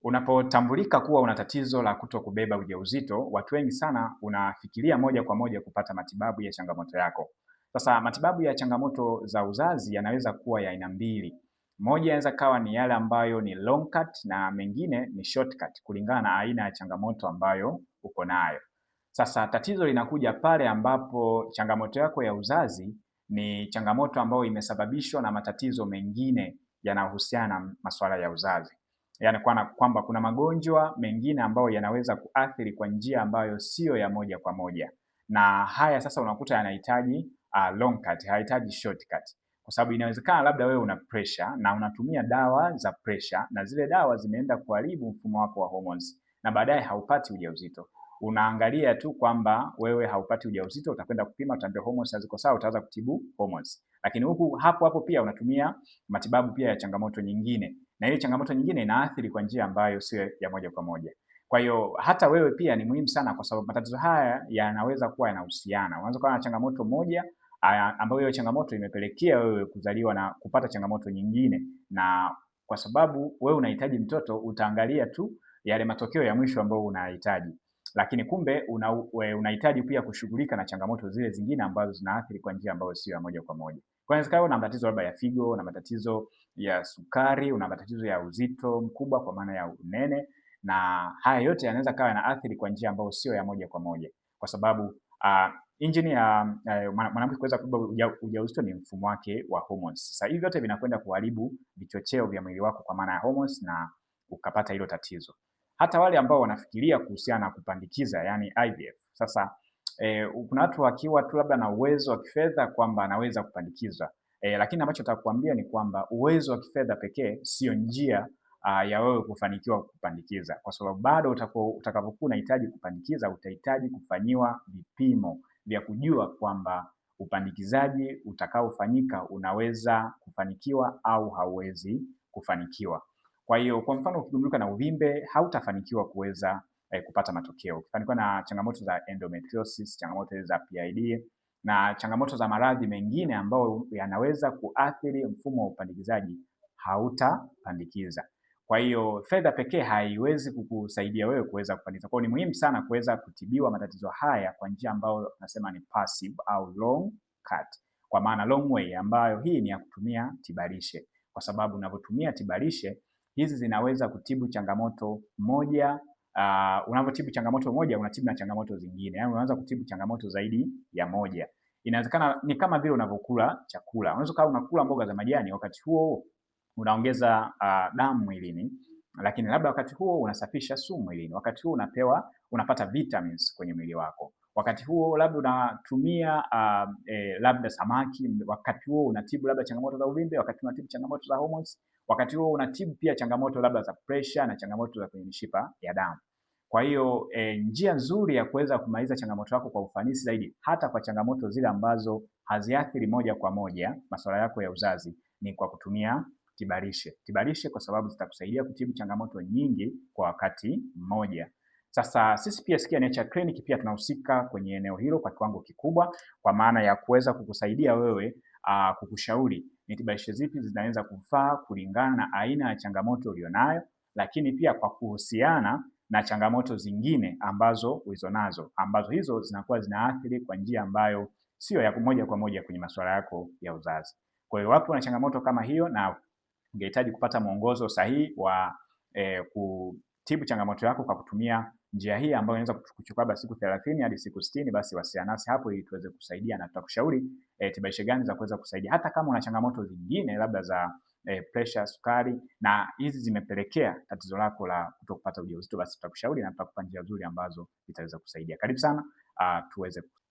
Unapotambulika kuwa una tatizo la kutokubeba ujauzito, watu wengi sana unafikiria moja kwa moja kupata matibabu ya changamoto yako. Sasa matibabu ya changamoto za uzazi yanaweza kuwa ya aina mbili. Moja yanaweza kawa ni yale ambayo ni long cut na mengine ni short cut kulingana na aina ya changamoto ambayo uko nayo. Sasa tatizo linakuja pale ambapo changamoto yako ya uzazi ni changamoto ambayo imesababishwa na matatizo mengine yanayohusiana na masuala ya uzazi. Yaani kwamba kuna magonjwa mengine ambayo yanaweza kuathiri kwa njia ambayo sio ya moja kwa moja, na haya sasa unakuta yanahitaji long cut, hayahitaji short cut, kwa sababu inawezekana labda wewe una pressure na unatumia dawa za pressure na zile dawa zimeenda kuharibu mfumo wako wa hormones na baadaye haupati ujauzito. Unaangalia tu kwamba wewe haupati ujauzito, utakwenda kupima, utaambiwa hormones haziko sawa, utaanza kutibu hormones. Lakini hapo pia unatumia matibabu pia ya changamoto nyingine, na ile changamoto nyingine inaathiri kwa njia ambayo sio ya moja kwa moja. Kwa hiyo hata wewe pia ni muhimu sana, kwa sababu matatizo haya yanaweza kuwa yanahusiana. Unaweza kuwa na changamoto moja ambayo hiyo changamoto imepelekea wewe kuzaliwa na kupata changamoto nyingine, na kwa sababu wewe unahitaji mtoto, utaangalia tu yale matokeo ya mwisho ambayo unahitaji, lakini kumbe unahitaji pia kushughulika na changamoto zile zingine ambazo zinaathiri kwa njia ambayo sio ya moja kwa moja. Kwa hiyo una matatizo labda ya figo, una matatizo ya sukari, una matatizo ya uzito mkubwa kwa maana ya unene, na haya yote yanaweza kawa yanaathiri kwa njia ambayo sio ya moja kwa moja, kwa sababu injini ya mwanamke kuweza kubeba ujauzito ni mfumo wake wa hormones. Sasa hivi vyote vinakwenda kuharibu vichocheo vya mwili wako kwa maana ya hormones, na ukapata hilo tatizo. Hata wale ambao wanafikiria kuhusiana na kupandikiza, yani IVF. Sasa kuna watu wakiwa tu labda na uwezo wa kifedha kwamba anaweza kupandikiza, lakini ambacho nitakwambia ni kwamba uwezo wa kifedha pekee sio njia ya wewe kufanikiwa kupandikiza, kwa sababu bado utakapokuwa unahitaji kupandikiza utahitaji kufanyiwa vipimo vya kujua kwamba upandikizaji utakaofanyika unaweza kufanikiwa au hauwezi kufanikiwa. Kwa hiyo kwa mfano ukigundulika na uvimbe hautafanikiwa kuweza kupata matokeo. Ukifanikiwa na changamoto za endometriosis, changamoto za PID na changamoto za maradhi mengine ambayo yanaweza kuathiri mfumo wa upandikizaji, hautapandikiza. Kwa hiyo fedha pekee haiwezi kukusaidia wewe kuweza kupandikiza. Kwa hiyo ni muhimu sana kuweza kutibiwa matatizo haya kwa njia ambayo nasema ni passive au long cut. Kwa maana long way ambayo hii ni ya kutumia tibarishe, kwa sababu unavyotumia tibarishe hizi zinaweza kutibu changamoto moja. Unavyotibu changamoto moja unatibu na changamoto zingine, yaani unaweza kutibu changamoto zaidi ya moja. Inawezekana ni kama vile unavyokula chakula, unaweza kuwa unakula mboga za majani, wakati huo unaongeza damu mwilini, lakini labda wakati huo unasafisha sumu mwilini, wakati huo unapata vitamins kwenye mwili wako, wakati huo labda unatumia labda samaki, wakati huo unatibu labda changamoto za uvimbe, wakati unatibu changamoto za hormones, wakati huo unatibu pia changamoto labda za pressure na changamoto za kwenye mishipa ya damu. Kwa hiyo njia nzuri ya kuweza kumaliza changamoto yako kwa ufanisi zaidi, hata kwa changamoto zile ambazo haziathiri moja kwa moja masuala yako ya uzazi, ni kwa kutumia tibarishe. Tibarishe kwa sababu zitakusaidia kutibu changamoto nyingi kwa wakati mmoja. Sasa sisi pia Skia Nature Clinic pia tunahusika kwenye eneo hilo kwa kiwango kikubwa, kwa maana ya kuweza kukusaidia wewe, kukushauri ni tibarishe zipi zinaweza kufaa kulingana na aina ya changamoto ulionayo, lakini pia kwa kuhusiana na changamoto zingine ambazo ulizonazo, ambazo hizo zinakuwa zinaathiri kwa njia ambayo sio ya moja kwa moja kwenye masuala yako ya uzazi. Kwa hiyo wapo na changamoto kama hiyo na ungehitaji kupata mwongozo sahihi wa kutibu changamoto yako kwa kutumia njia hii ambayo inaweza kuchukua labda siku 30 hadi siku 60, basi wasiliana nasi hapo ili tuweze kusaidia na tutakushauri tibarishe gani za kuweza kusaidia. Hata kama una changamoto zingine labda za pressure, sukari, na hizi zimepelekea tatizo lako la kutokupata ujauzito, basi tutakushauri na tutakupa njia nzuri ambazo zitaweza kusaidia. Karibu sana tuweze